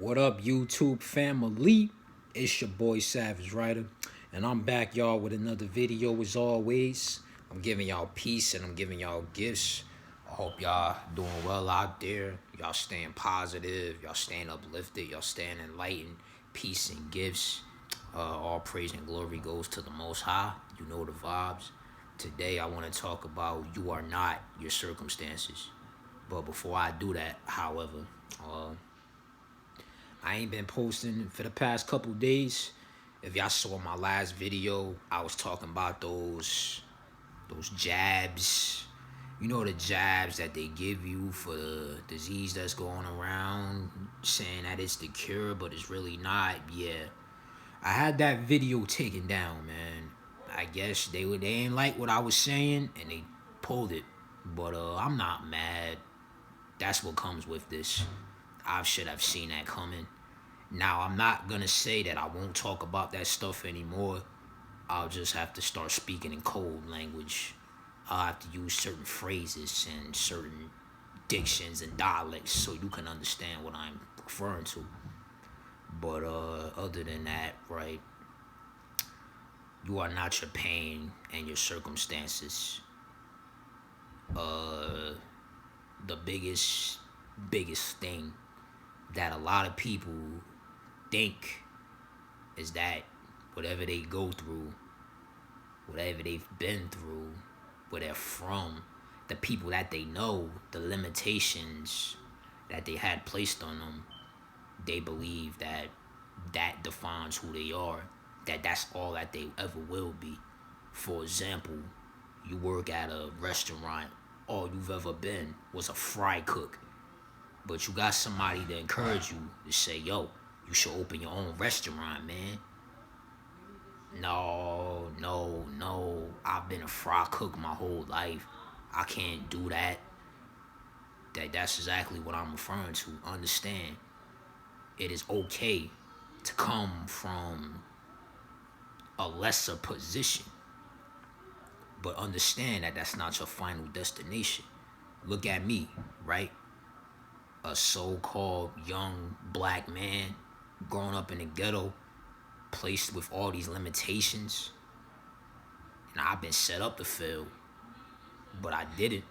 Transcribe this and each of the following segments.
What up, YouTube family? It's your boy Savage Rider, and I'm back, y'all, with another video as always. I'm giving y'all peace and I'm giving y'all gifts. I hope y'all doing well out there. Y'all staying positive, y'all staying uplifted, y'all staying enlightened. Peace and gifts. All praise and glory goes to the Most High. You know the vibes. Today I want to talk about you are not your circumstances. But before I do that, however, I ain't been posting for the past couple days. If y'all saw my last video, I was talking about those jabs. You know, the jabs that they give you for the disease that's going around, saying that it's the cure, but it's really not. Yeah, I had that video taken down, man. I guess they ain't like what I was saying, and they pulled it. But I'm not mad. That's what comes with this. I should have seen that coming. Now, I'm not going to say that I won't talk about that stuff anymore. I'll just have to start speaking in code language. I'll have to use certain phrases and certain dictions and dialects so you can understand what I'm referring to. But other than that, right, you are not your pain and your circumstances. The biggest thing that a lot of people think is that whatever they go through, whatever they've been through, where they're from, the people that they know, the limitations that they had placed on them, they believe that that defines who they are, that that's all that they ever will be. For example, you work at a restaurant, all you've ever been was a fry cook. But you got somebody to encourage you to say, yo, you should open your own restaurant, man. No. I've been a fry cook my whole life. I can't do that. That's exactly what I'm referring to. Understand, it is okay to come from a lesser position. But understand that that's not your final destination. Look at me, right? A so-called young black man growing up in the ghetto, placed with all these limitations. And I've been set up to fail, but I didn't.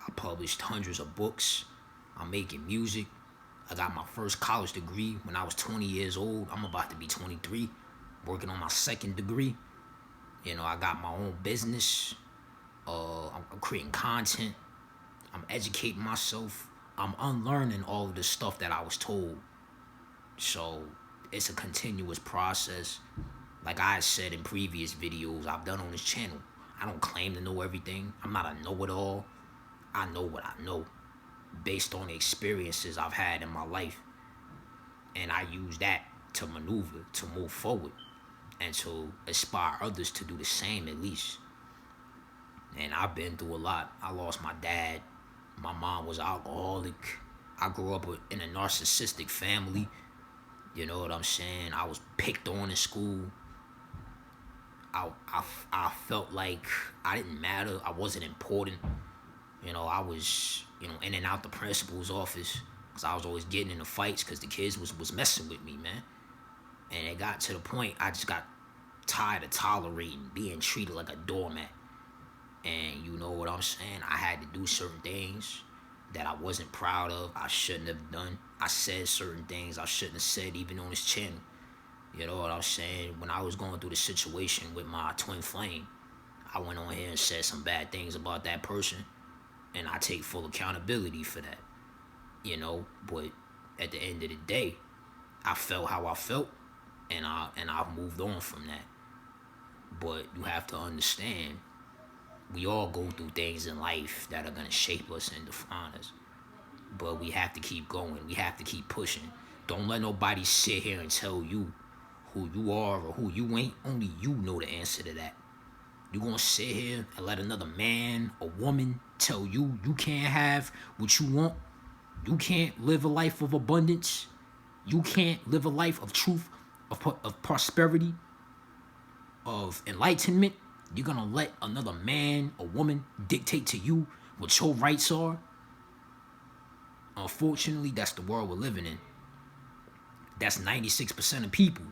I published hundreds of books. I'm making music. I got my first college degree when I was 20 years old. I'm about to be 23, working on my second degree. You know, I got my own business. I'm creating content. I'm educating myself. I'm unlearning all of the stuff that I was told. So it's a continuous process. Like I said in previous videos I've done on this channel, I don't claim to know everything. I'm not a know-it-all. I know what I know based on the experiences I've had in my life. And I use that to maneuver, to move forward, and to inspire others to do the same at least. And I've been through a lot. I lost my dad. My mom was alcoholic. I grew up in a narcissistic family. You know what I'm saying? I was picked on in school. I felt like I didn't matter. I wasn't important. You know, I was, in and out the principal's office because I was always getting into fights because the kids was messing with me, man. And it got to the point I just got tired of tolerating being treated like a doormat. And you know what I'm saying? I had to do certain things that I wasn't proud of. I shouldn't have done. I said certain things I shouldn't have said even on this channel. You know what I'm saying? When I was going through the situation with my twin flame, I went on here and said some bad things about that person. And I take full accountability for that. You know, but at the end of the day, I felt how I felt. And I've moved on from that. But you have to understand, we all go through things in life that are going to shape us and define us. But we have to keep going. We have to keep pushing. Don't let nobody sit here and tell you who you are or who you ain't. Only you know the answer to that. You going to sit here and let another man or woman tell you you can't have what you want? You can't live a life of abundance? You can't live a life of truth, of prosperity, of enlightenment? You're going to let another man or woman dictate to you what your rights are? Unfortunately, that's the world we're living in. That's 96% of people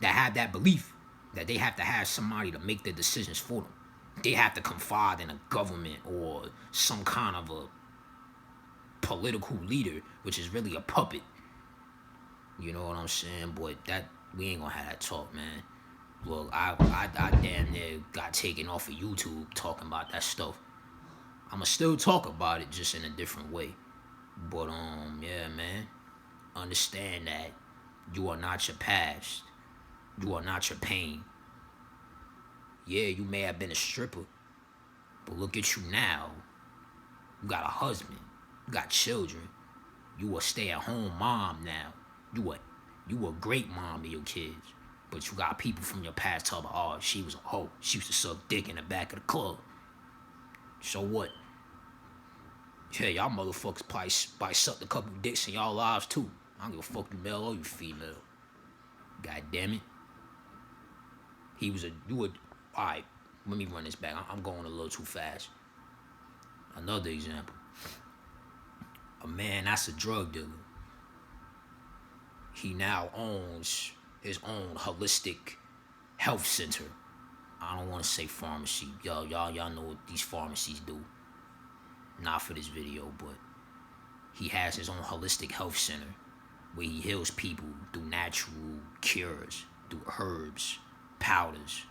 that have that belief that they have to have somebody to make their decisions for them. They have to confide in a government or some kind of a political leader, which is really a puppet. You know what I'm saying? But that we ain't gonna have that talk, man. Look, I damn near got taken off of YouTube talking about that stuff. I'ma still talk about it, just in a different way. But yeah, man. Understand that you are not your past. You are not your pain. Yeah, you may have been a stripper, but look at you now. You got a husband. You got children. You a stay-at-home mom now. You a great mom to your kids. But you got people from your past talking about, oh, she was a hoe. She used to suck dick in the back of the club. So what? Yeah, y'all motherfuckers probably sucked a couple dicks in y'all lives too. I don't give a fuck you male or you female. God damn it. Alright, let me run this back. I'm going a little too fast. Another example. A man that's a drug dealer. He now owns his own holistic health center. I don't want to say pharmacy. Y'all know what these pharmacies do. Not for this video, but he has his own holistic health center where he heals people through natural cures, through herbs, powders,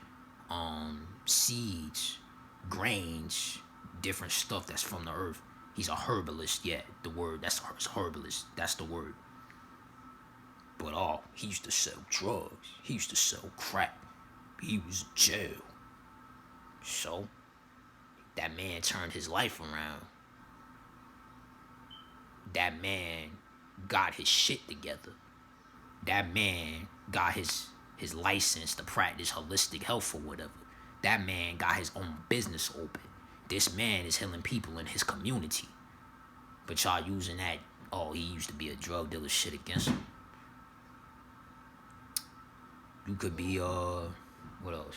seeds, grains, different stuff that's from the earth. He's a herbalist, yeah, the word, that's herbalist, that's the word. But he used to sell drugs, he used to sell crack, he was in jail. So, that man turned his life around. That man got his shit together. That man got his license to practice holistic health or whatever. That man got his own business open. This man is healing people in his community. But y'all using that, oh, he used to be a drug dealer shit against him. You could be, what else?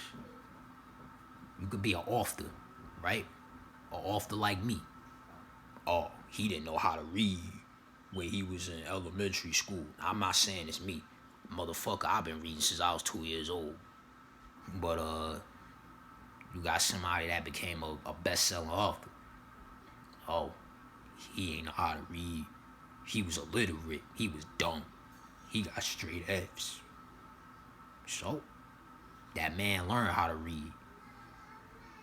You could be an author, right? An author like me. Oh, he didn't know how to read when he was in elementary school. I'm not saying it's me. Motherfucker, I've been reading since I was 2 years old. But, you got somebody that became a best-selling author. Oh, he ain't know how to read. He was illiterate. He was dumb. He got straight F's. So, that man learned how to read.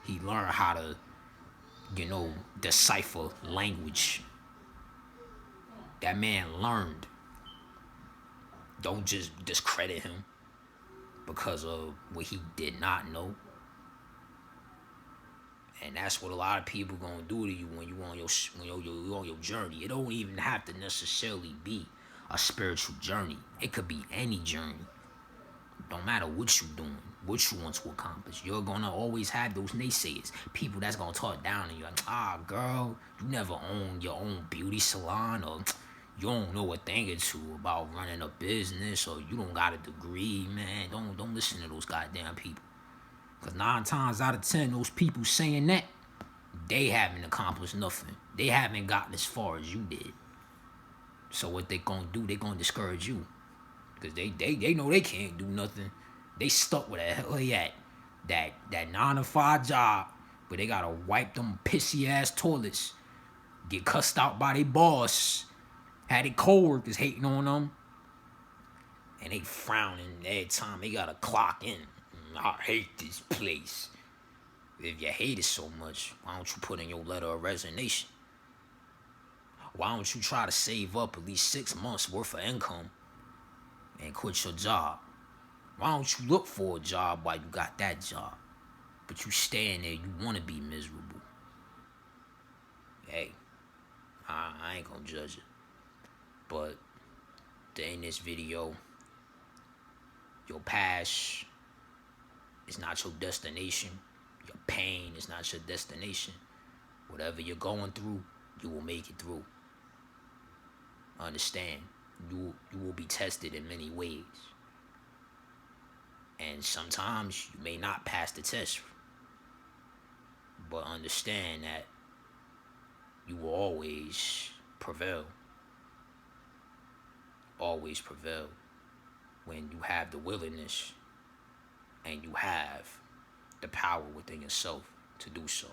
He learned how to, decipher language. That man learned. Don't just discredit him because of what he did not know. And that's what a lot of people gonna do to you when you on your journey. It don't even have to necessarily be a spiritual journey. It could be any journey. Don't matter what you doing, what you want to accomplish. You're gonna always have those naysayers. People that's gonna talk down on you. Like, girl, you never own your own beauty salon, or you don't know a thing or two about running a business, or you don't got a degree, man. Don't listen to those goddamn people. Because 9 times out of 10, those people saying that, they haven't accomplished nothing. They haven't gotten as far as you did. So what they gonna do, they gonna discourage you. Because they know they can't do nothing. They stuck with that 9 to 5 job, but they gotta wipe them pissy ass toilets, get cussed out by their boss, had their coworkers hating on them, and they frowning every time they gotta clock in. I hate this place. If you hate it so much, why don't you put in your letter of resignation? Why don't you try to save up at least 6 months worth of income and quit your job? Why don't you look for a job while you got that job? But you stay in there, you want to be miserable. Hey, I ain't gonna judge it. But to end this video, your past is not your destination. Your pain is not your destination. Whatever you're going through, you will make it through. Understand, you will be tested in many ways. And sometimes you may not pass the test. But understand that you will always prevail. Always. always prevail when you have the willingness and you have the power within yourself to do so.